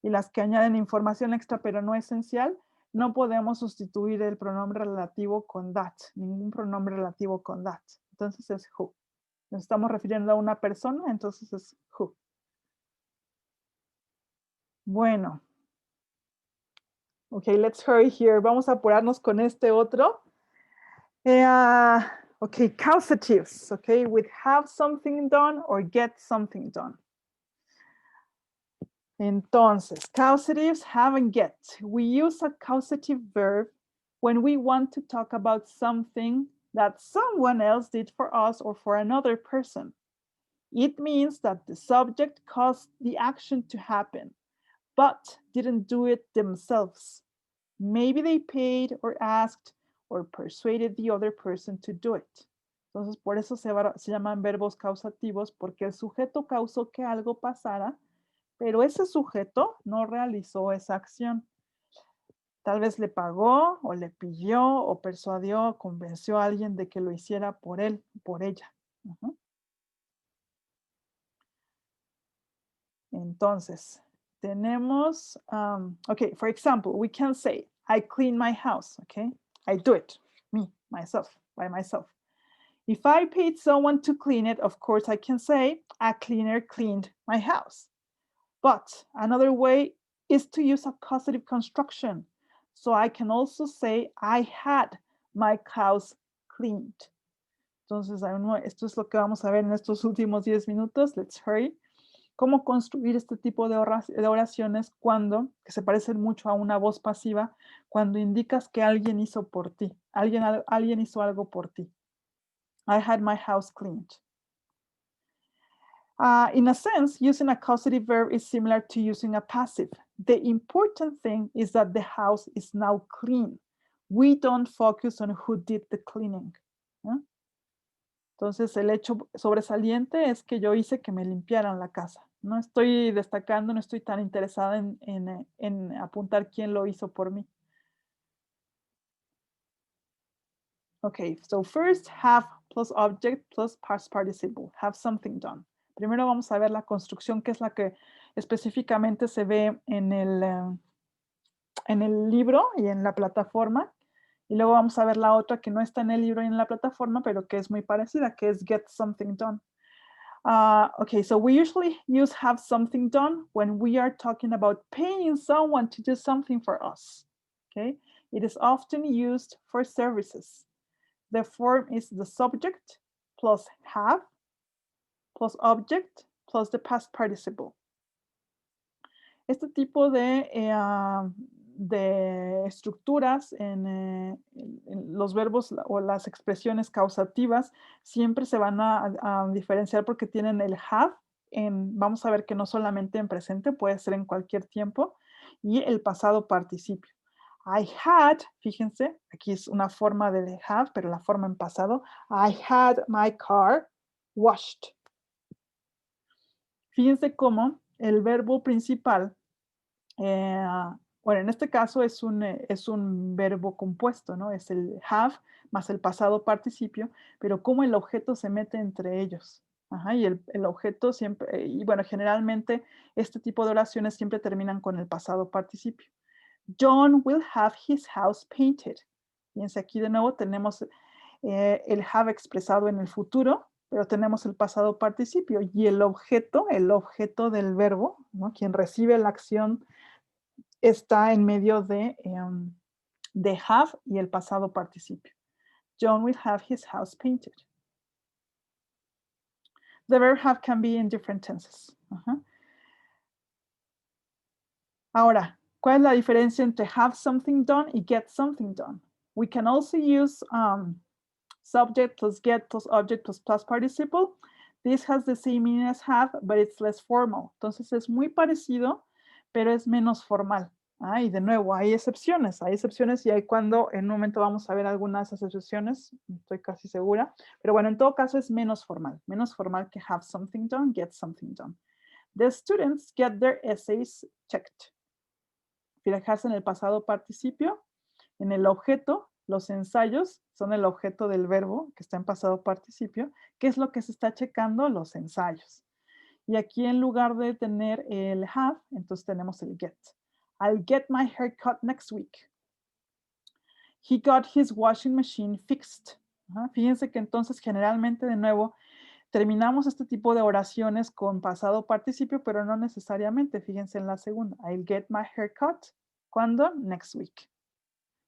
y las que añaden información extra pero no esencial, no podemos sustituir el pronombre relativo con that, ningún pronombre relativo con that. Entonces es who. Nos estamos refiriendo a una persona, entonces es who. Bueno. Okay, let's hurry here. Vamos a apurarnos con este otro. Okay, causatives. Okay, with have something done or get something done. Entonces, causatives, have and get. We use a causative verb when we want to talk about something that someone else did for us or for another person. It means that the subject caused the action to happen, but didn't do it themselves. Maybe they paid or asked or persuaded the other person to do it. Entonces, por eso se llaman verbos causativos, porque el sujeto causó que algo pasara, pero ese sujeto no realizó esa acción. Tal vez le pagó o le pidió o persuadió o convenció a alguien de que lo hiciera por él, por ella. Entonces, tenemos, okay, for example, we can say, I clean my house, okay? I do it, me, myself, by myself. If I paid someone to clean it, of course I can say, a cleaner cleaned my house. But another way is to use a causative construction. So I can also say, I had my house cleaned. Entonces, esto es lo que vamos a ver en estos últimos 10 minutos. Let's hurry. Cómo construir este tipo de oraciones cuando, que se parecen mucho a una voz pasiva, cuando indicas que alguien hizo por ti. Alguien hizo algo por ti. I had my house cleaned. In a sense, using a causative verb is similar to using a passive. The important thing is that the house is now clean. We don't focus on who did the cleaning. Entonces, el hecho sobresaliente es que yo hice que me limpiaran la casa. No estoy destacando, no estoy tan interesada en apuntar quién lo hizo por mí. Okay, so first, have plus object plus past participle. Have something done. Primero vamos a ver la construcción, que es la que específicamente se ve en el libro y en la plataforma. Y luego vamos a ver la otra que no está en el libro y en la plataforma, pero que es muy parecida, que es get something done. Okay, so we usually use have something done when we are talking about paying someone to do something for us. Okay, it is often used for services. The form is the subject plus have plus object plus the past participle. Este tipo de de estructuras en los verbos o las expresiones causativas siempre se van a diferenciar porque tienen el have vamos a ver que no solamente en presente, puede ser en cualquier tiempo, y el pasado participio. I had, fíjense, aquí es una forma de have, pero la forma en pasado. I had my car washed. Fíjense cómo el verbo principal, bueno, en este caso es un verbo compuesto, ¿no? Es el have más el pasado participio, pero cómo el objeto se mete entre ellos. Ajá, y el objeto siempre, y bueno, generalmente este tipo de oraciones siempre terminan con el pasado participio. John will have his house painted. Fíjense, aquí de nuevo tenemos el have expresado en el futuro, pero tenemos el pasado participio y el objeto del verbo, ¿no? Quien recibe la acción está en medio de have y el pasado participio. John will have his house painted. The verb have can be in different tenses. Ahora, ¿cuál es la diferencia entre have something done y get something done? We can also use subject plus get plus object plus past participle. This has the same meaning as have, but it's less formal. Entonces es muy parecido, pero es menos formal. Y de nuevo, hay excepciones y hay cuando en un momento vamos a ver algunas excepciones, estoy casi segura, pero bueno, en todo caso es menos formal que have something done, get something done. The students get their essays checked. Fijarse en el pasado participio, en el objeto, los ensayos son el objeto del verbo que está en pasado participio. ¿Qué es lo que se está checando? Los ensayos. Y aquí en lugar de tener el have, entonces tenemos el get. I'll get my hair cut next week. He got his washing machine fixed. Fíjense que entonces generalmente de nuevo terminamos este tipo de oraciones con pasado participio, pero no necesariamente. Fíjense en la segunda. I'll get my hair cut. ¿Cuándo? Next week.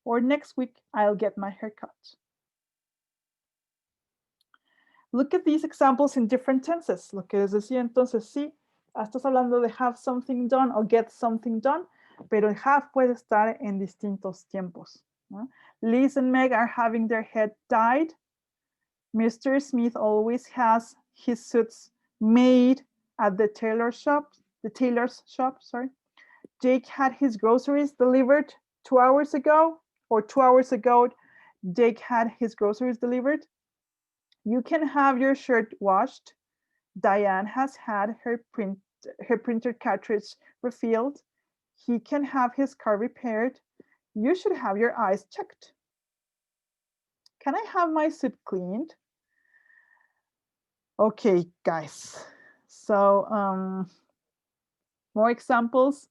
Or next week, I'll get my hair cut. Look at these examples in different tenses. Lo que les decía entonces, sí, estás hablando de have something done o get something done, pero el have puede estar en distintos tiempos. Liz and Meg are having their head dyed. Mr. Smith always has his suits made at the tailor's shop. Jake had his groceries delivered 2 hours ago, or 2 hours ago, Jake had his groceries delivered. You can have your shirt washed. Diane has had her printer cartridge refilled. He can have his car repaired. You should have your eyes checked. Can I have my suit cleaned? Okay, guys. So, more examples.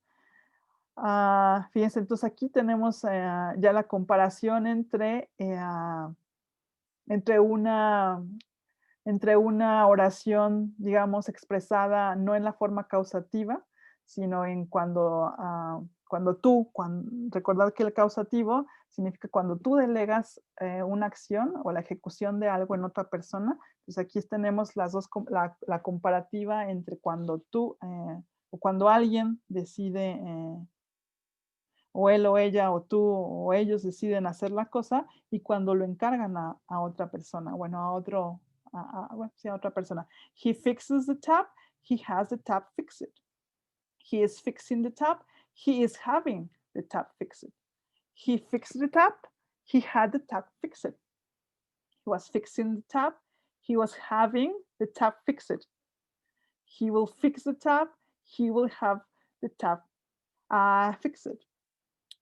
Fíjense, entonces aquí tenemos ya la comparación entre una oración, digamos, expresada no en la forma causativa, sino en cuando recordad que el causativo significa cuando tú delegas una acción o la ejecución de algo en otra persona. Pues aquí tenemos la comparativa entre cuando tú o cuando alguien decide, o él o ella o tú o ellos deciden hacer la cosa y cuando lo encargan a otra persona, bueno, a otra persona. He fixes the tap, he has the tap fixed. He is fixing the tap, he is having the tap fixed. He fixed the tap, he had the tap fixed. He was fixing the tap, he was having the tap fixed. He will fix the tap, he will have the tap fixed.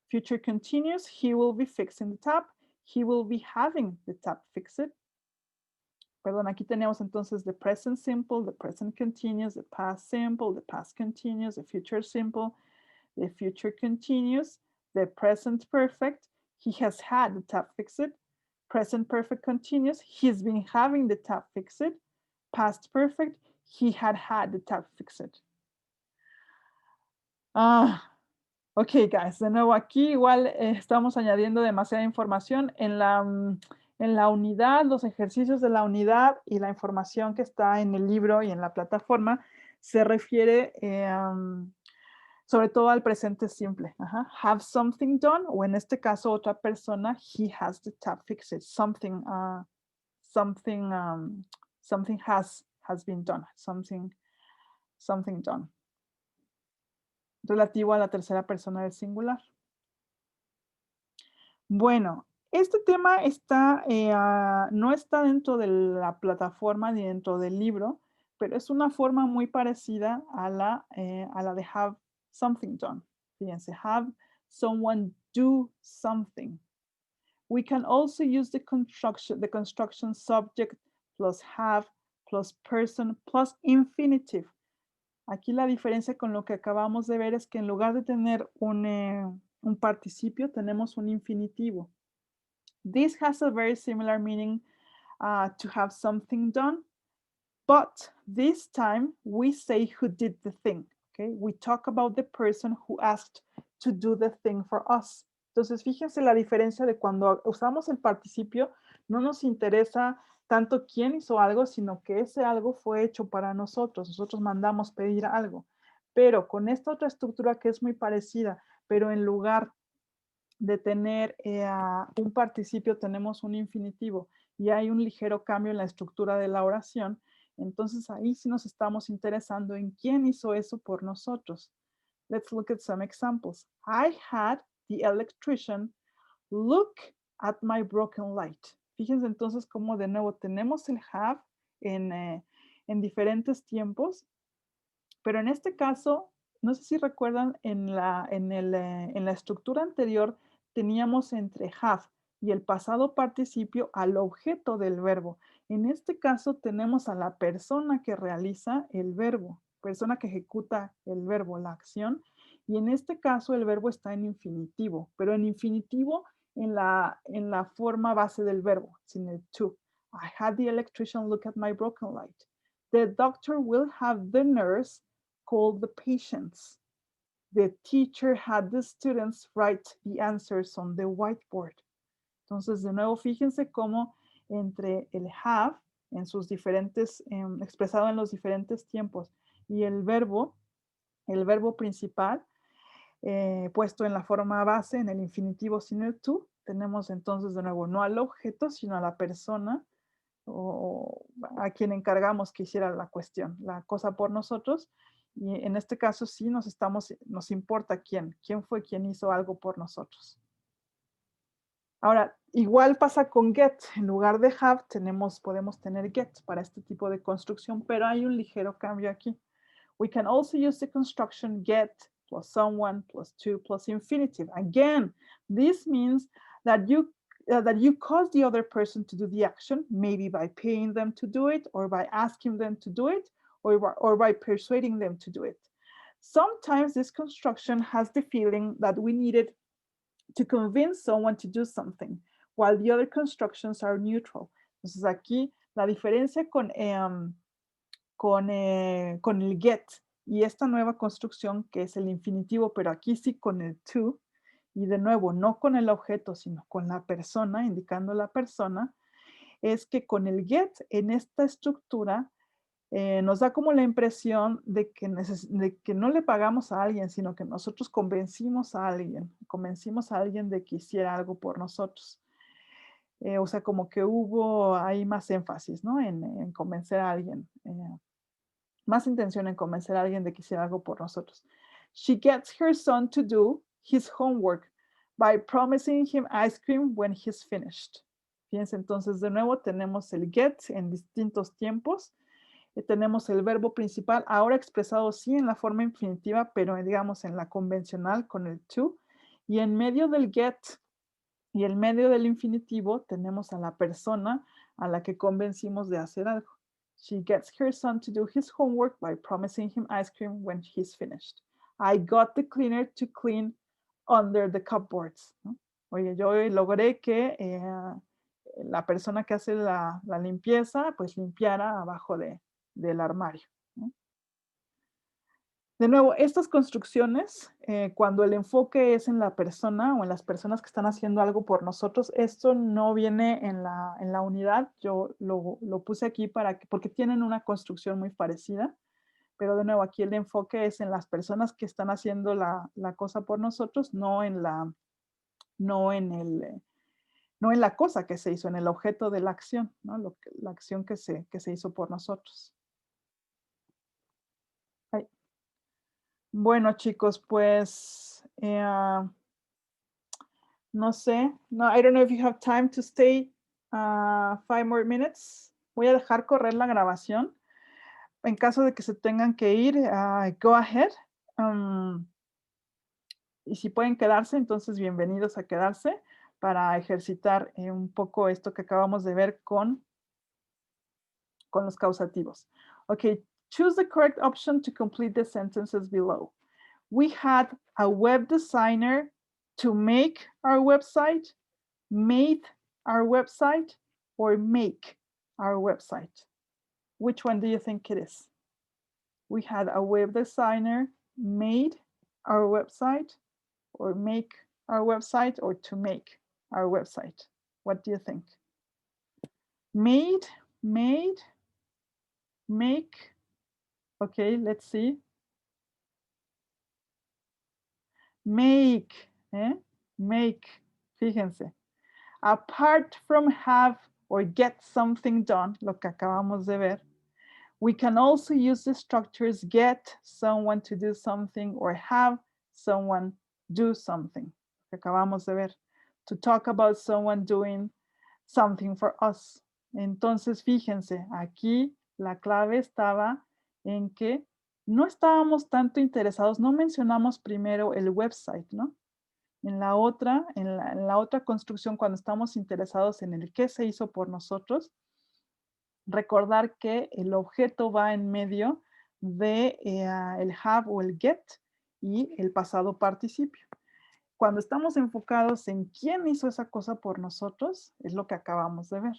Future continuous, he will be fixing the tap, he will be having the tap fixed. Perdón, aquí tenemos entonces the present simple, the present continuous, the past simple, the past continuous, the future simple, the future continuous, the present perfect, he has had the tap fixed, present perfect continuous, he's been having the tap fixed, past perfect, he had the tap fixed. Ok, guys, de nuevo aquí igual estamos añadiendo demasiada información en la unidad, los ejercicios de la unidad y la información que está en el libro y en la plataforma se refiere Sobre todo al presente simple. Ajá. Have something done, o en este caso otra persona, he has the tap fixed. Something, something has been done. Something done. Relativo a la tercera persona del singular. Bueno, este tema está, no está dentro de la plataforma ni dentro del libro, pero es una forma muy parecida a la de have something done. Fíjense, have someone do something. We can also use the construction subject plus have plus person plus infinitive. Aquí la diferencia con lo que acabamos de ver es que en lugar de tener un participio, tenemos un infinitivo. This has a very similar meaning to have something done, but this time we say who did the thing. Okay, we talk about the person who asked to do the thing for us. Entonces, fíjense la diferencia de cuando usamos el participio, no nos interesa tanto quién hizo algo, sino que ese algo fue hecho para nosotros. Nosotros mandamos pedir algo. Pero con esta otra estructura que es muy parecida, pero en lugar de tener un participio tenemos un infinitivo y hay un ligero cambio en la estructura de la oración, entonces ahí sí nos estamos interesando en quién hizo eso por nosotros. Let's look at some examples. I had the electrician look at my broken light. Fíjense entonces cómo de nuevo tenemos el have en diferentes tiempos, pero en este caso, no sé si recuerdan, en la estructura anterior teníamos entre have y el pasado participio al objeto del verbo. En este caso tenemos a la persona que realiza el verbo, persona que ejecuta el verbo, la acción, y en este caso el verbo está en infinitivo, pero en infinitivo en la forma base del verbo, sin el to. I had the electrician look at my broken light. The doctor will have the nurse call the patients. The teacher had the students write the answers on the whiteboard. Entonces, de nuevo, fíjense cómo entre el have, en sus diferentes, expresado en los diferentes tiempos, y el verbo principal, puesto en la forma base, en el infinitivo sin el to, tenemos entonces de nuevo no al objeto, sino a la persona o a quien encargamos que hiciera la cuestión, la cosa por nosotros. Y en este caso sí nos importa quién fue quien hizo algo por nosotros. Ahora, igual pasa con get. En lugar de have, podemos tener get para este tipo de construcción, pero hay un ligero cambio aquí. We can also use the construction get plus someone plus to plus infinitive. Again, this means that you cause the other person to do the action, maybe by paying them to do it, or by asking them to do it, or by persuading them to do it. Sometimes this construction has the feeling that we needed to convince someone to do something, while the other constructions are neutral. Entonces aquí la diferencia con el get y esta nueva construcción que es el infinitivo, pero aquí sí con el to, y de nuevo no con el objeto, sino con la persona, indicando la persona, es que con el get en esta estructura nos da como la impresión de que no le pagamos a alguien, sino que nosotros convencimos a alguien de que hiciera algo por nosotros. O sea, como que hubo ahí más énfasis, ¿no? En convencer a alguien. Más intención en convencer a alguien de que hiciera algo por nosotros. She gets her son to do his homework by promising him ice cream when he's finished. Fíjense, entonces de nuevo tenemos el get en distintos tiempos. Tenemos el verbo principal, ahora expresado sí en la forma infinitiva, pero digamos en la convencional con el to. Y en medio del get y en medio del infinitivo tenemos a la persona a la que convencimos de hacer algo. She gets her son to do his homework by promising him ice cream when he's finished. I got the cleaner to clean under the cupboards. ¿No? Oye, yo logré que la persona que hace la limpieza, pues limpiara abajo del armario. ¿No? De nuevo, estas construcciones, cuando el enfoque es en la persona o en las personas que están haciendo algo por nosotros, esto no viene en la unidad. Yo lo puse aquí porque tienen una construcción muy parecida, Pero de nuevo, aquí el enfoque es en las personas que están haciendo la cosa por nosotros, no en la cosa que se hizo, en el objeto de la acción, ¿no? La acción que se hizo por nosotros. Ay. Bueno, chicos, pues no sé. No, I don't know if you have time to stay 5 more minutes. Voy a dejar correr la grabación. En caso de que se tengan que ir, go ahead. Y si pueden quedarse, entonces bienvenidos a quedarse para ejercitar un poco esto que acabamos de ver con los causativos. Okay, choose the correct option to complete the sentences below. We had a web designer to make our website, made our website, or make our website. Which one do you think it is? We had a web designer made our website, or make our website, or to make our website. What do you think? Made, make. Okay, let's see. Make, make, fíjense. Apart from have or get something done, lo que acabamos de ver, we can also use the structures get someone to do something or have someone do something, que acabamos de ver, to talk about someone doing something for us. Entonces, fíjense, aquí la clave estaba en que no estábamos tanto interesados, no mencionamos primero el website, ¿no? En la otra construcción, cuando estamos interesados en el qué se hizo por nosotros, recordar que el objeto va en medio de el have o el get y el pasado participio. Cuando estamos enfocados en quién hizo esa cosa por nosotros, es lo que acabamos de ver.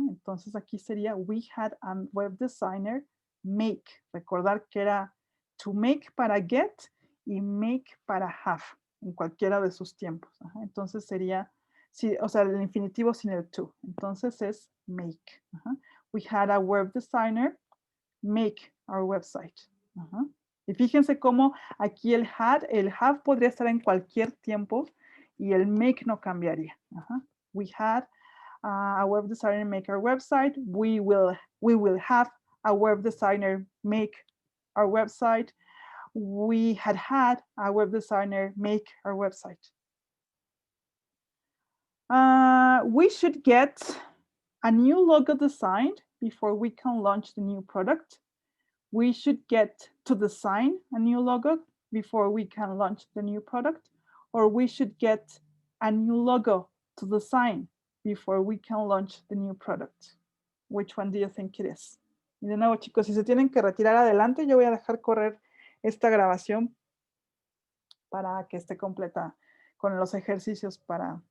Entonces aquí sería, we had a web designer make. Recordar que era to make para get y make para have, en cualquiera de sus tiempos. Entonces sería, sí, o sea, el infinitivo sin el to. Entonces es make. We had a web designer make our website. Y fíjense cómo aquí el have podría estar en cualquier tiempo y el make no cambiaría. We had a web designer make our website. We will have a web designer make our website. We had a web designer make our website. We should get a new logo designed before we can launch the new product. We should get to design a new logo before we can launch the new product, or we should get a new logo to design before we can launch the new product. Which one do you think it is? Y de nuevo, chicos, si se tienen que retirar adelante, yo voy a dejar correr esta grabación para que esté completa con los ejercicios para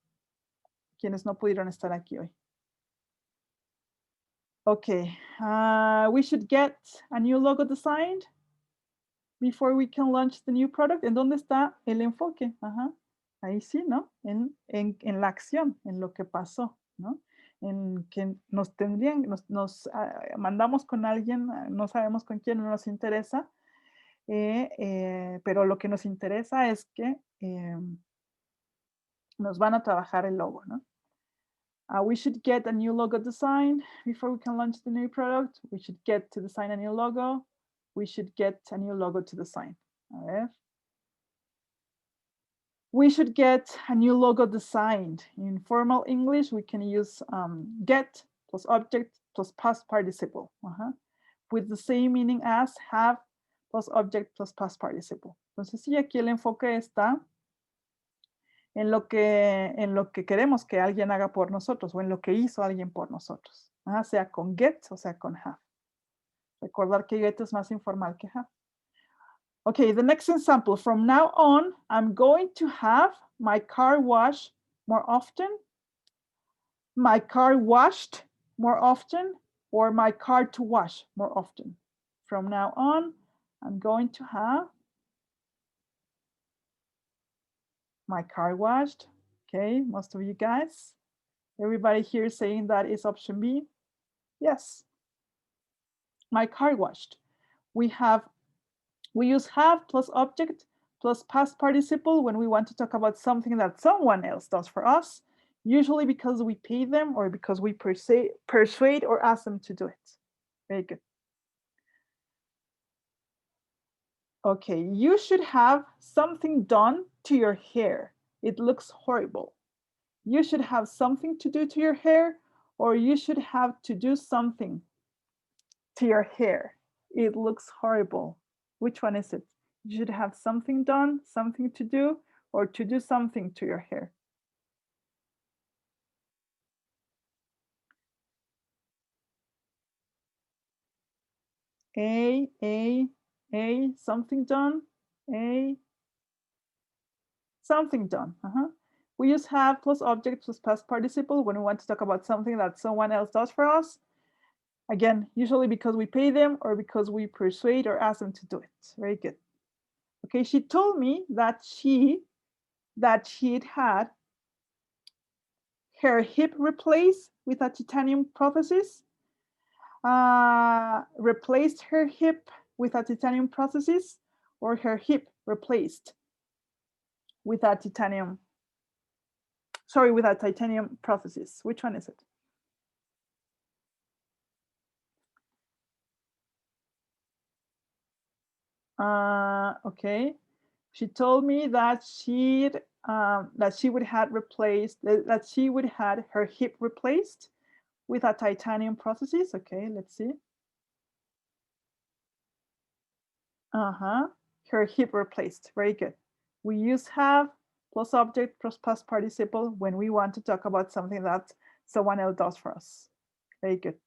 quienes no pudieron estar aquí hoy. Okay, we should get a new logo designed before we can launch the new product. ¿En dónde está el enfoque? Ahí sí, ¿no? En la acción, en lo que pasó, ¿no? En que nos mandamos con alguien, no sabemos con quién, no nos interesa, pero lo que nos interesa es que nos van a trabajar el logo, ¿no? We should get a new logo design before we can launch the new product. We should get to design a new logo. We should get a new logo to design. A ver. We should get a new logo designed. In formal English, we can use get plus object plus past participle. With the same meaning as have plus object plus past participle. Entonces, sí, aquí el enfoque está en lo que queremos que alguien haga por nosotros o en lo que hizo alguien por nosotros, sea con get o sea con have. Recordar que get es más informal que have. Okay, the next example. From now on, I'm going to have my car washed more often, my car washed more often, or my car to wash more often. From now on, I'm going to have my car washed. Okay, most of you guys. Everybody here saying that is option B? Yes. My car washed. We have We use have plus object plus past participle when we want to talk about something that someone else does for us, usually because we pay them or because we persuade or ask them to do it. Very good. Okay, you should have something done to your hair. It looks horrible. You should have something to do to your hair, or you should have to do something to your hair. It looks horrible. Which one is it? You should have something done, something to do, or to do something to your hair. A, something done, A, something done. We use have plus object plus past participle when we want to talk about something that someone else does for us. Again, usually because we pay them or because we persuade or ask them to do it. Very good. Okay, she told me that she'd had her hip replaced with a titanium prosthesis. Replaced her hip with a titanium prosthesis, or her hip replaced with a titanium prosthesis. Which one is it? Okay, she told me that she would have her hip replaced with a titanium prosthesis. Okay, let's see. Her hip replaced. Very good. We use have plus object plus past participle when we want to talk about something that someone else does for us. Very good.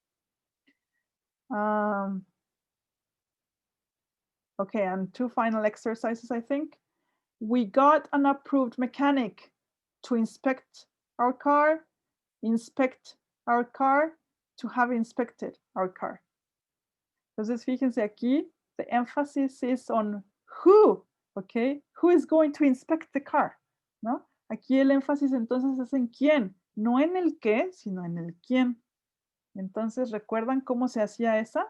Okay, and two final exercises, I think. We got an approved mechanic to inspect our car, to have inspected our car. Entonces, fíjense aquí, the emphasis is on who, okay? Who is going to inspect the car, ¿no? Aquí el énfasis entonces es en quién, no en el qué, sino en el quién. Entonces, ¿recuerdan cómo se hacía esa?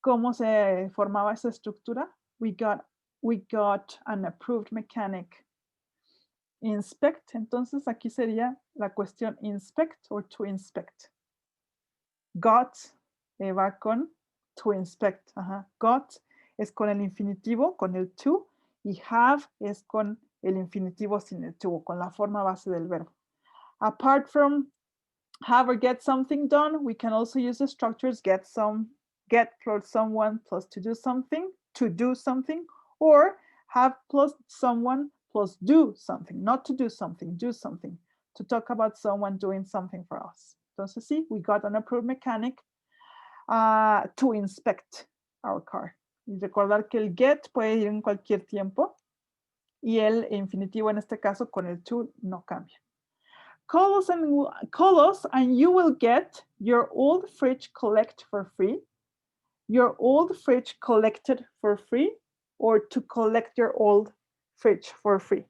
¿Cómo se formaba esa estructura? We got an approved mechanic. Inspect, entonces aquí sería la cuestión inspect or to inspect. Got va con to inspect. Got es con el infinitivo, con el to, y have es con el infinitivo sin el to, con la forma base del verbo. Apart from have or get something done, we can also use the structures get plus someone plus to do something, or have plus someone plus do something, not to do something, do something, to talk about someone doing something for us. Entonces, sí, we got an approved mechanic to inspect our car. Y recordar que el get puede ir en cualquier tiempo y el infinitivo en este caso con el to no cambia. Call us and you will get your old fridge collected for free. Your old fridge collected for free, or to collect your old fridge for free.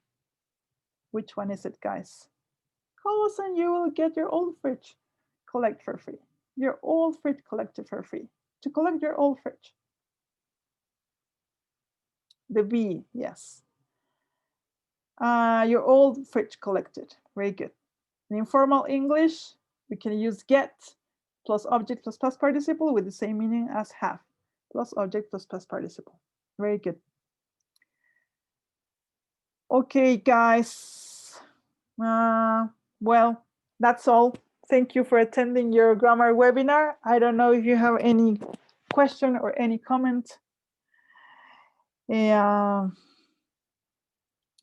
Which one is it, guys? Call us and you will get your old fridge collected for free. Your old fridge collected for free. To collect your old fridge. The B, yes. Your old fridge collected. Very good. In informal English, we can use get plus object plus past participle with the same meaning as have, plus object plus past participle. Very good. Okay, guys. Well, that's all. Thank you for attending your grammar webinar. I don't know if you have any question or any comment.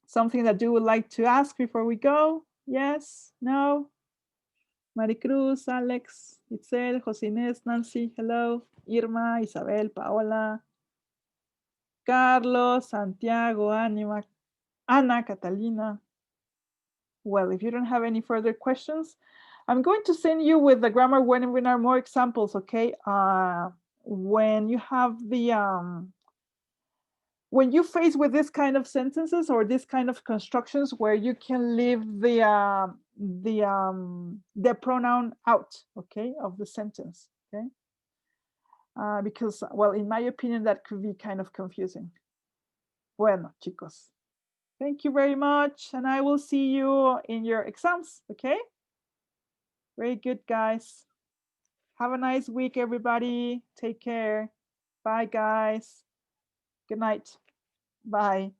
Something that you would like to ask before we go? Yes? No? Maricruz, Alex, Itzel, Josines, Nancy, hello. Irma, Isabel, Paola, Carlos, Santiago, Ana, Catalina. Well, if you don't have any further questions, I'm going to send you with the grammar webinar more examples, okay? When you have the, when you face with this kind of sentences or this kind of constructions where you can leave the pronoun out, okay, of the sentence, okay? Because, well, in my opinion, that could be kind of confusing. Bueno, chicos. Thank you very much, and I will see you in your exams, okay? Very good, guys. Have a nice week, everybody. Take care. Bye, guys. Good night. Bye.